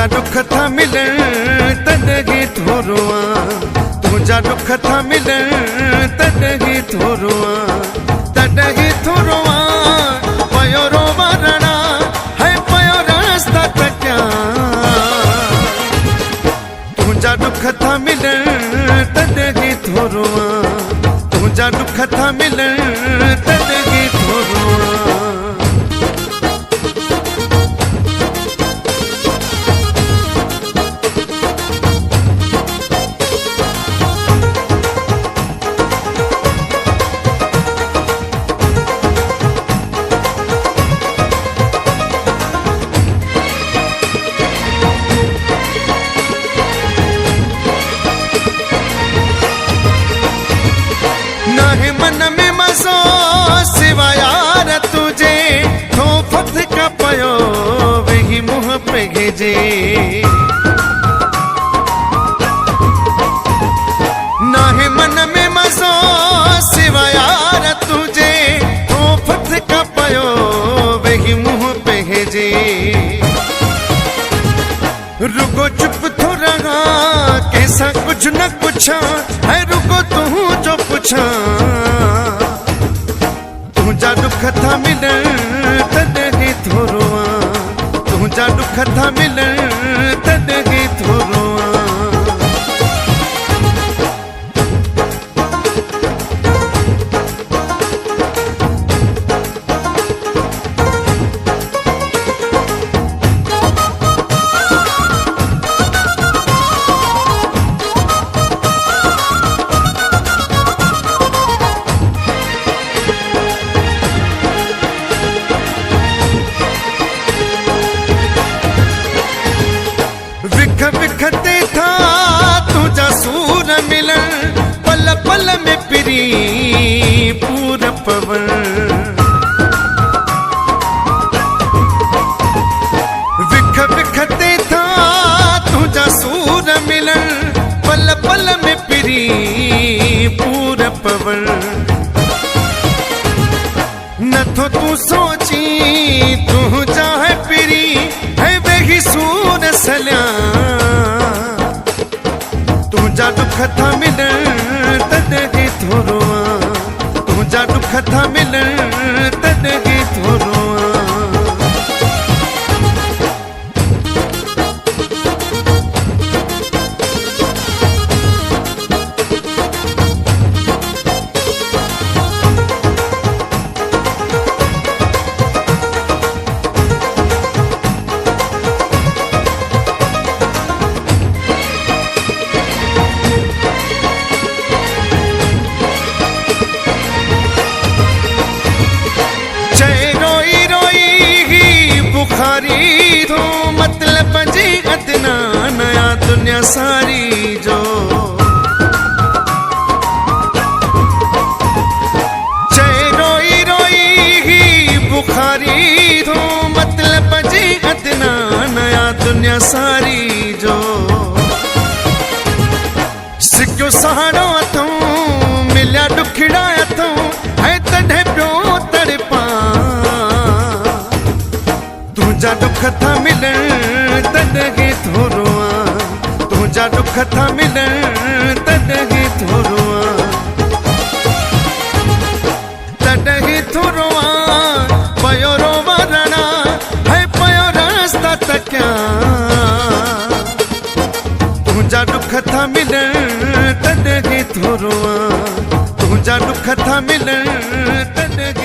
तुझा दुख था मिलन तॾहिं थोरोआ, तुझा दुख था मिलन तॾहिं थोरोआ, तॾहिं थोरोआ पयो रोवणा है पयो रास्ता तकिया। तुझा दुख था मिलन तॾहिं थोरोआ, तुझा दुख था मिलन तॾहिं थोरोआ। मन में मज़ो सिवा यार तुझे थो फत का पयो वही मुँह पे घेजे। ना है मन में मज़ो सिवा यार तुझे थो फत का पयो वही मुँह पे घेजे। रुको चुप थो रहा कैसा कुछ न पूछा है, रुको तू जो पूछा। तुझा दुख था मिलन तॾहिं थोरोआ, तुझा दुख था मिलन तॾहिं थोरोआ। विखते था तुझा सूर मिलन पल पल में पिरी पूर पवन। विखते था तुझा सूर मिलन पल पल में पिरी पूर पवन। नथो तू सोची तू चाहे पिरी है वही सूर सल्या। तुझा दुख था मिलन तॾहिं थोरोआ, तुझा दुख था मिलन तॾहिं थोरोआ। बुखारी थो मतलब जी अदना नया दुनिया सारी जो। चए रोई रोई ही बुखारी थो मतलब जी अदना नया दुनिया सारी जो। सिक्यो सहारो अथऊं मिलिया ॾुखड़ा अथऊं है तॾहिं पियो तड़पा। तुझा दुख था मिलन तॾहिं थोरोआ, तुझा दुख था मिलन तॾहिं थोरोआ। तॾहिं थोरोआ पयो रोवणा है पयो रास्ता तकिया। तुझा दुख था मिलन तॾहिं थोरोआ, तुझा दुख था मिलन तॾहिं